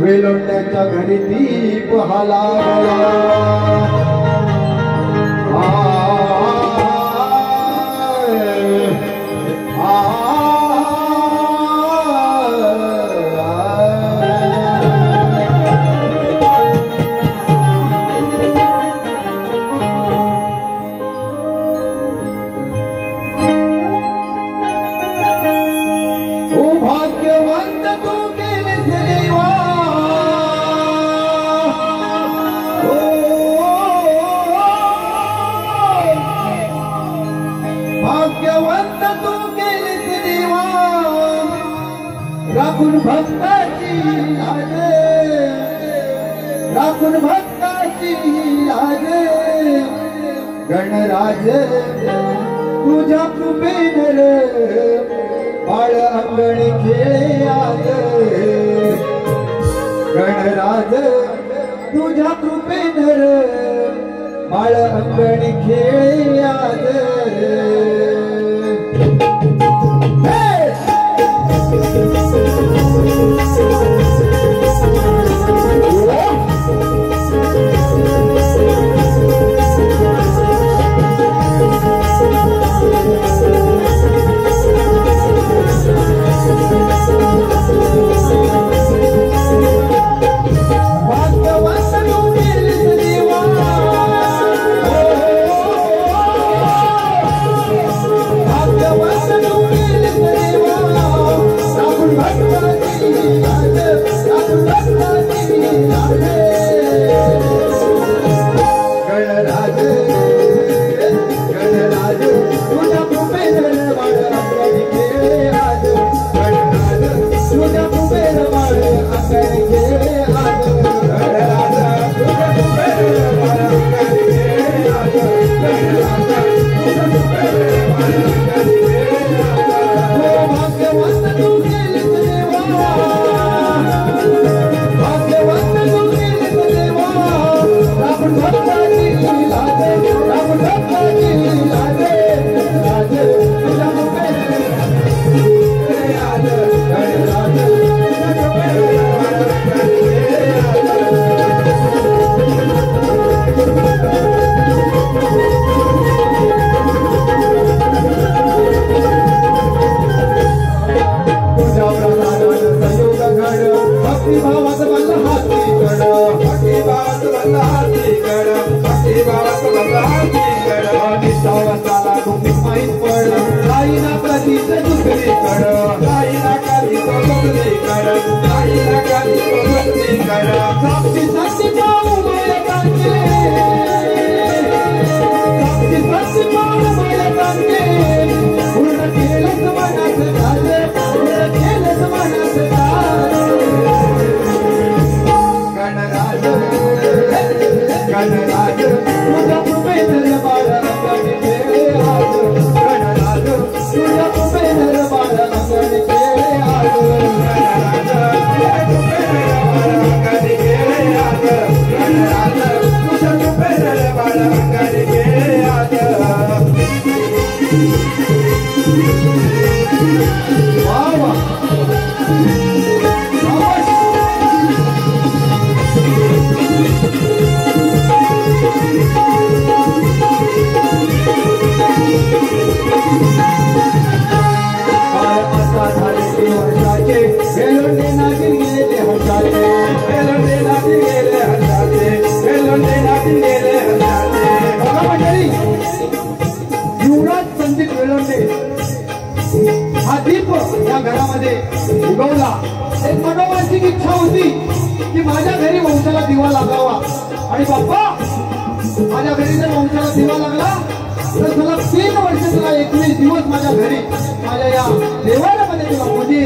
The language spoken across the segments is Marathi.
वेलोंड्याच्या घरी दीप हलावला भाग्यवंत तू केलीस देवा राखून भक्ताची लाज राखून भक्ताची लाज गणराज तुझ्या कृपेने बाळ अंगणी खेळे आज गणराज तुझ्या कृपेने बाळ अंगणी खेळे आज हा दीप या घरामध्ये उगवला एक मनोवांचिक इच्छा होती की माझ्या घरी वंशाला दिवा लागावा आणि बाप्पा माझ्या घरी जर वंशाला दिवा लागला तर तुला 3 वर्ष तुला 21 दिवस माझ्या घरी माझ्या या देवालयामध्ये तुला पूजी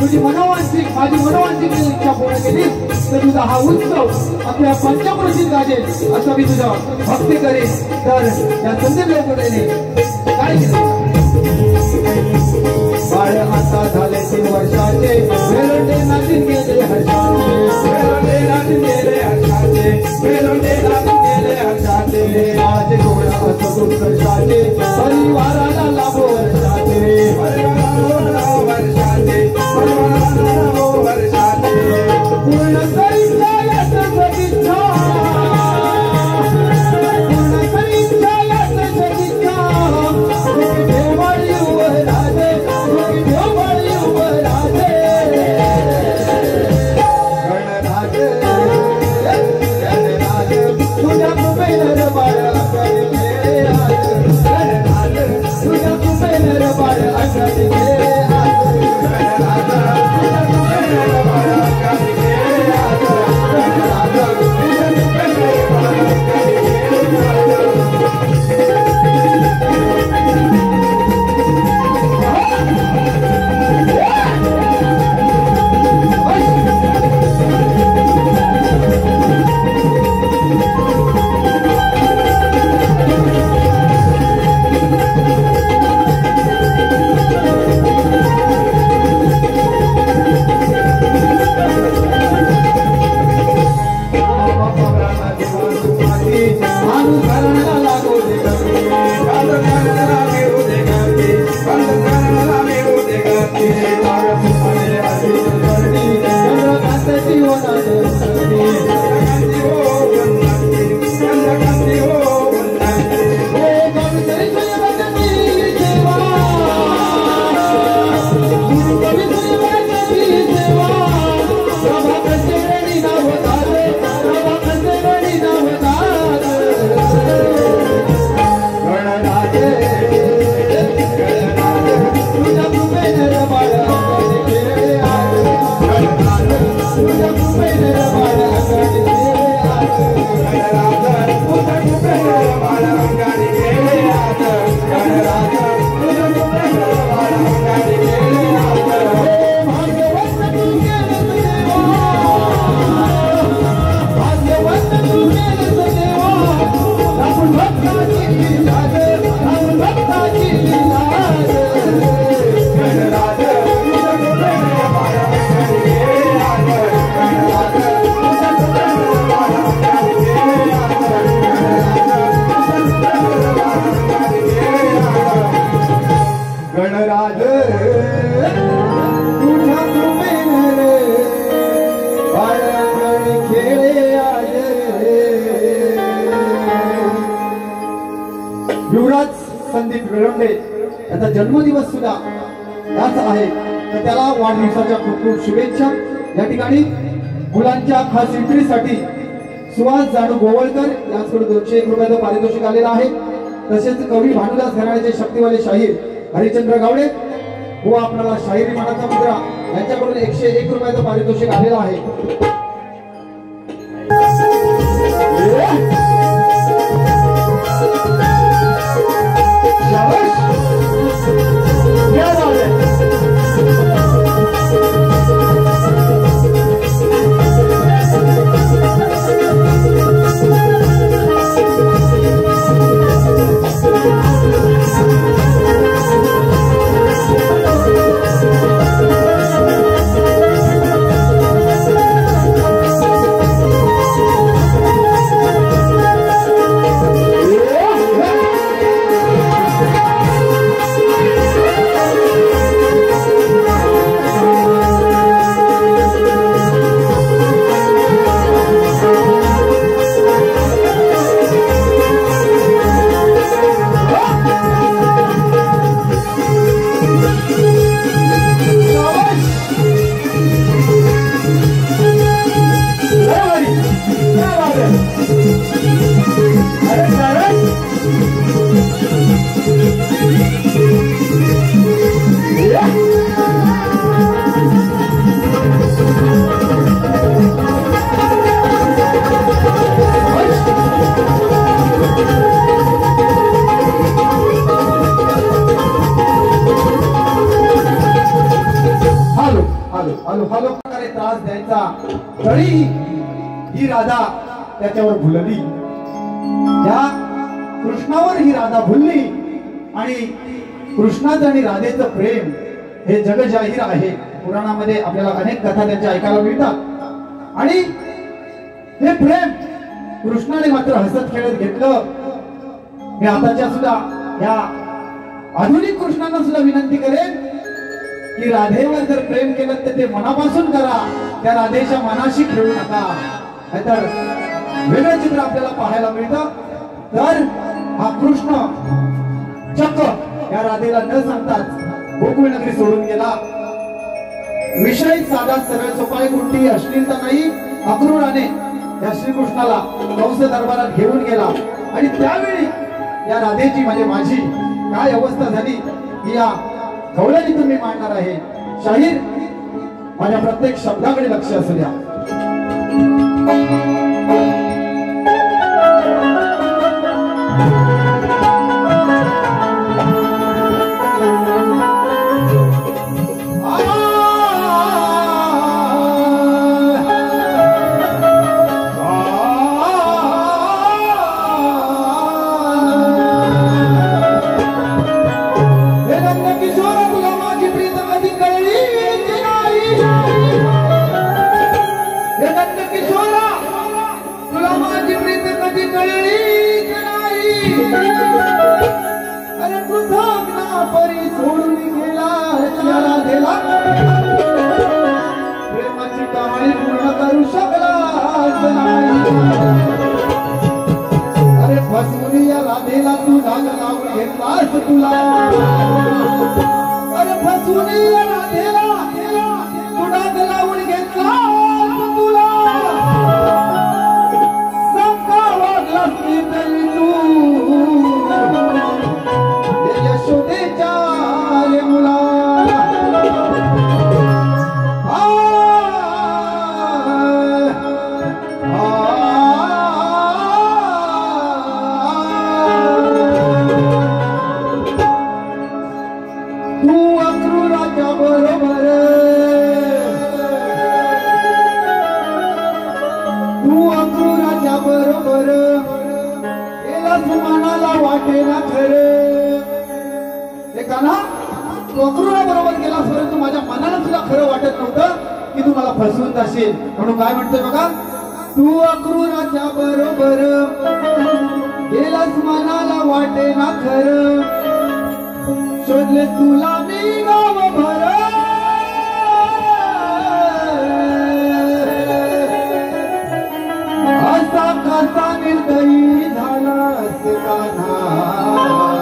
तुझी मनोवांचिक माझी मनोवांचिक इच्छा पूर्ण केली तर तुझा हा उत्सव आपल्या पंचक्रोशीत गाजेल असं मी तुझा भक्ती करीन तर या संदीप लोकवडेने काय केलं बाळ आता झाले 3 वर्षाचे वेलोंडे नाचून गेले हर्षाचे वेलोंडे नाचून गेले हर्षाचे वेलोंडे नाचून गेले हर्षाचे माझे डोळे असत उत्कर्षाचे परिवाराला लाभो वर्षाचे परिवाराला लाभो वर्षाचे परिवाराला लाभो वर्षाचे पूर्ण करीन जायचं सदिच्छा पूर्ण करीन जायचं सदिच्छा देवाळी राजे देवाळी राजे गणराज गणराज तुझ्या कुबेर बाळ अकळले आज गणराज तुझ्या कुबेर बाळ अकळले आज गणराज तुझ्या कुबेर बाळ अकळले आज गणराज तुझ्या कुबेर बाळ अकळले आज युवराज संदीप वेळंडे याचा जन्मदिवस सुद्धा याच आहे, तर त्याला वाढदिवसाच्या खूप खूप शुभेच्छा। या ठिकाणी मुलांच्या खास एंट्रीसाठी सुहास जानू गोवळकर यांच्याकडून 201 रुपयाचं पारितोषिक आलेलं आहे। तसेच कवी भानुदास घराण्याचे शक्तिवाले शाहीर हरिचंद्र गावडे व आपल्याला शाहिरी मानाचा मुद्रा यांच्याकडून 101 रुपयाचं पारितोषिक आलेलं आहे। त्रास द्यायचा तरी ही राधा त्याच्यावर भुलली, त्या कृष्णावर ही राधा भुलली आणि कृष्णाचं आणि राधेचं प्रेम हे जगजाहीर आहे। पुराणामध्ये आपल्याला अनेक कथा त्यांच्या ऐकायला मिळतात आणि हे प्रेम कृष्णाने मात्र हसत खेळत घेतलं। मी आताच्या सुद्धा या आधुनिक कृष्णांना सुद्धा विनंती करेन की राधेवर जर प्रेम केलं तर ते मनापासून करा, त्या राधेच्या मनाशी खेळू नका, नाहीतर वेगळं चित्र आपल्याला पाहायला मिळतं। तर हा कृष्ण चक्क या राधेला न सांगताच गोकुळ नगरी सोडून गेला। विषय साधा सरळ सोपा आहे, कोणतीही अश्लीलता नाही। अक्रूराने या श्रीकृष्णाला कंस दरबारात घेऊन गेला आणि त्यावेळी या राधेची म्हणजे माझी काय अवस्था झाली ही या गवळणीतून मी मांडणार आहे। शाहीर माझ्या प्रत्येक शब्दाकडे लक्ष असू द्या। अरे परी सोडून गेला राधेला, प्रेमाची कहाणी पूर्ण करू शकलाच नाही। अरे फसवून या राधेला तू डाग लावून घेतलास तुला, अरे फसवून या राधेला तू डाग लावून घेतलास तुला। संका वागलास तरी तू यशोदेच्या मुला। तू अक्रूराच्या बरोबर, तू अक्रूराच्या बरोबर केलास मनाला वाटेना खरं। तू अक्रूरा बरोबर गेलास परंतु माझ्या मनाला तुला खरं वाटत नव्हतं की तू मला फसवून जाशील, म्हणून काय म्हणतोय बघा, तू अक्रूराच्या बरोबर गेलास मनाला वाटेना खरं, शोधले तुला मी गावभर, असा कसा निर्दयी झालास कान्हा।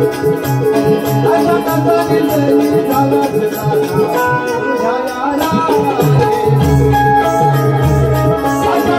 अशा कसा निर्दयी झाला जगाला तुझ्या याला अशा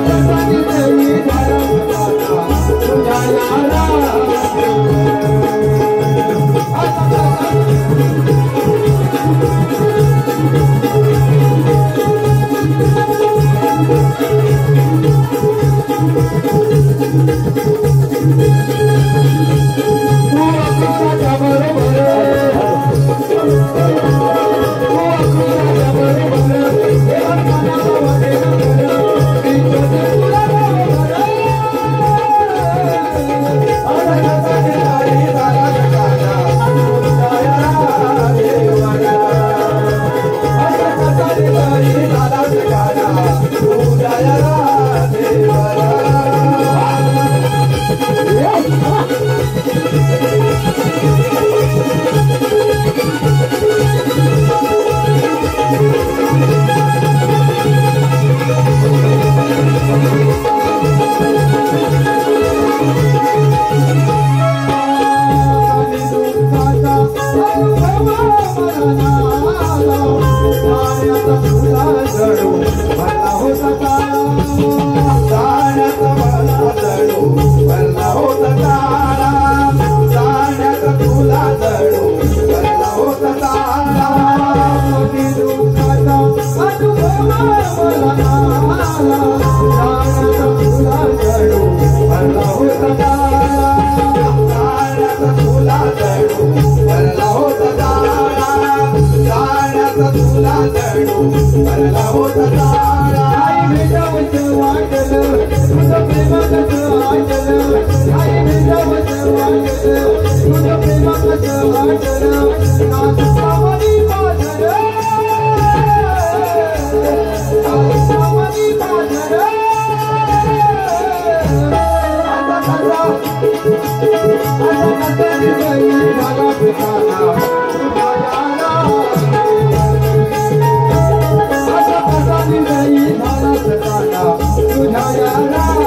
कसा निर्दयी झाला जगाला तुझ्या याला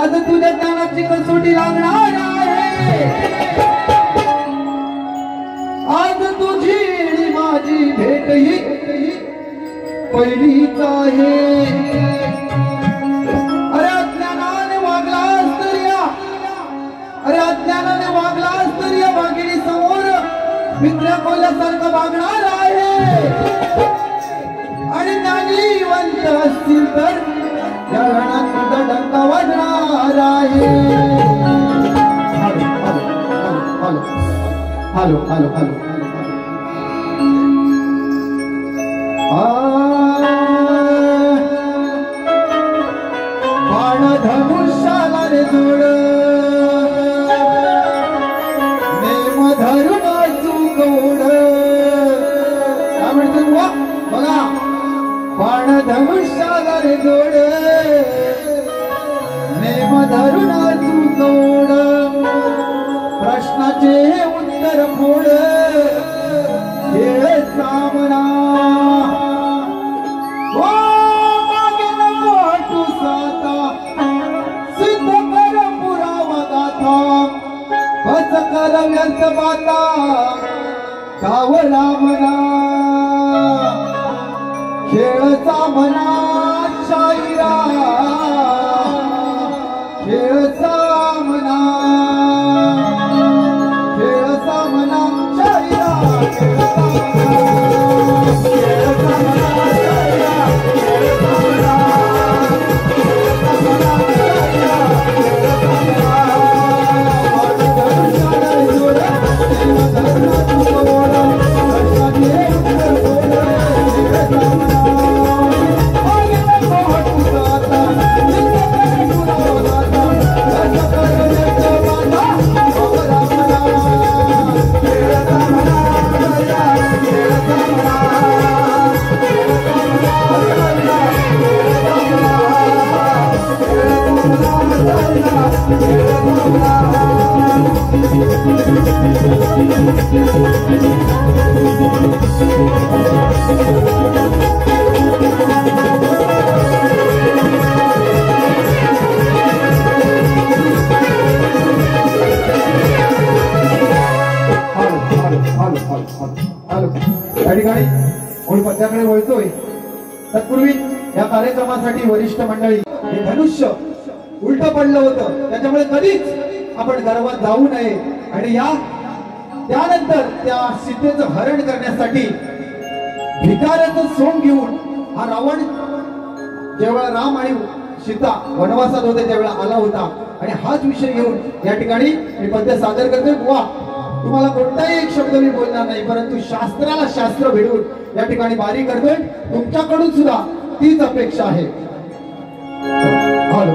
आज तुझ्या ज्ञानाची कसोटी लागणार आहे, आज तुझी माझी भेट ही पहिलीच आहे। अरे अज्ञानाने वागलास तर या, अरे अज्ञानाने वागलास तर या वाघिणी समोर मित्र्या कोल्यासारखं वागणार आहे, आणि ज्ञानीवंत असतील तर या रणात तुझा डंका वाजणार आहे। हॅलो हॅलो हॅलो बाण धनुष्याला रे जोड, नेम धरून चुकवड, काय म्हणतो बुवा बघा, बाण धनुष्याला रे जोड, नेम धरून चुकवड, प्रश्नाचे उत्तर फोड, खेळ सामना ओ मागे नको हटू साता, सिद्ध कर पुरावा गाथा, बस कर व्यर्थ बाता, कावळा मना खेळ सामना शाहिरा, खेळ सामना, खेळ सामना शाहिरा, खेळ सामना, खेळ सामना शाहिरा, खेळ सामना, खेळ सामना शाहिरा, खेळ सामना, या ठिकाणी मूळ पद्याकडे वळतोय। तत्पूर्वी या कार्यक्रमासाठी वरिष्ठ मंडळी हे धनुष्य उलट पडलं होतं, त्याच्यामुळे कधीच आपण गर्वात जाऊ नये, आणि या त्यानंतर त्या सीतेचं हरण करण्यासाठी भिकाऱ्याचं सोंग घेऊन हा रावण जेव्हा राम आणि सीता वनवासात होते त्यावेळेला आला होता, आणि हाच विषय घेऊन या ठिकाणी मी पद्य सादर करतोय। बुवा तुम्हाला कोणताही एक शब्द मी बोलणार नाही, परंतु शास्त्राला शास्त्र भिडून या ठिकाणी बारी करतोय, तुमच्याकडून सुद्धा तीच अपेक्षा आहे। हॅलो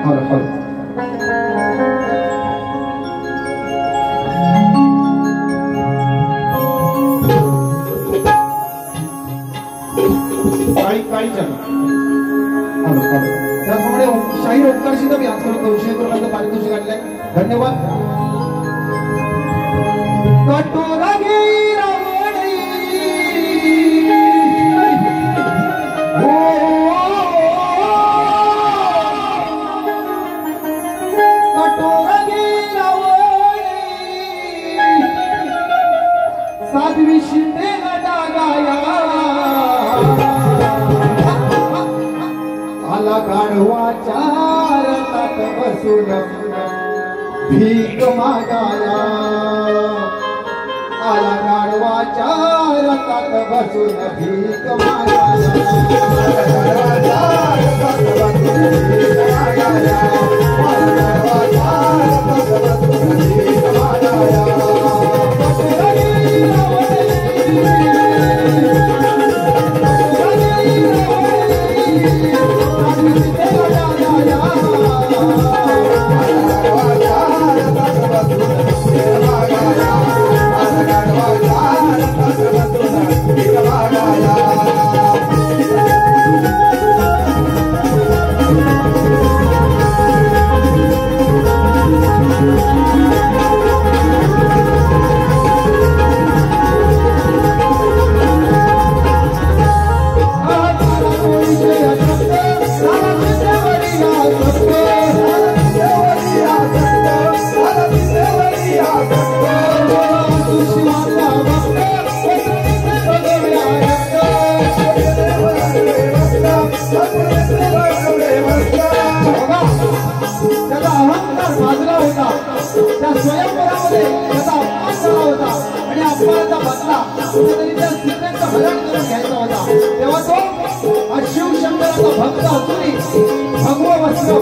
हॅलो हॅलो काही हॅलो हॅलो त्यामुळे शाहीर ओंकारशी मी आजपर्यंत 200 रुपयाचं पारितोषिक आणलंय, धन्यवाद। कटोरा घे रावणी, कटोरा घे रावणी, साध्वी शिंदे डागाया, आला गाढवाच्या रथात बसून भीक मागाया, आला गाढवाच्या रथात बसून भीक मागाया, Thank you. त्या स्वयंवरामध्ये त्याचा अपमान झाला होता आणि अपमानाचा बदला कुठेतरी त्या सीतेचं हरण करून घ्यायचा होता. तेव्हा तो शिवशंकराचा भक्त असूनही भगवा वस्त्र